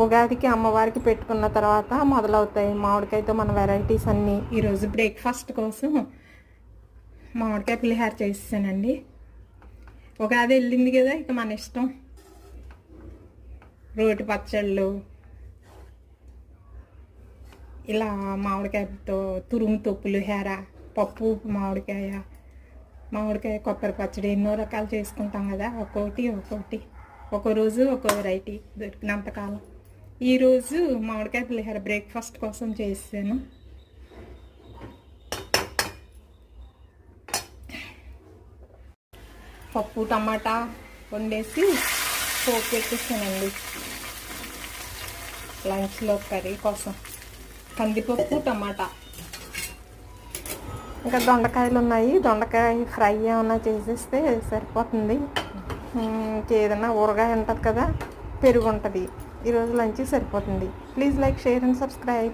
ఉగాదికి అమ్మవారికి పెట్టుకున్న తర్వాత మొదలవుతాయి మామిడికాయతో మన వెరైటీస్ అన్నీ. ఈరోజు బ్రేక్ఫాస్ట్ కోసం మామిడికాయ పులిహార చేసేసానండి. ఉగాది వెళ్ళింది కదా, ఇక మన ఇష్టం. రోటి పచ్చళ్ళు ఇలా మామిడికాయతో తురుముతో పులిహార, పప్పు మామిడికాయ కొబ్బరి పచ్చడి ఎన్నో రకాలు చేసుకుంటాం కదా. ఒక్కొక్కటి ఒక్కో రోజు ఒక్కో వెరైటీ దొరికినంతకాలం. ఈరోజు మామిడికాయ పులిహార బ్రేక్ఫాస్ట్ కోసం చేసాను. పప్పు టమాటా వండేసి పోపు పెట్టేసానండి. లంచ్లో కర్రీ కోసం కందిపప్పు టమాటా. ఇంకా దొండకాయలు ఉన్నాయి, దొండకాయ ఫ్రై ఏమన్నా చేసేస్తే సరిపోతుంది. ఏదైనా ఊరగాయ ఉంటుంది కదా, పెరుగు ఉంటుంది. ఈరోజు లంచ్ సరిపోతుంది. Please like, share and subscribe.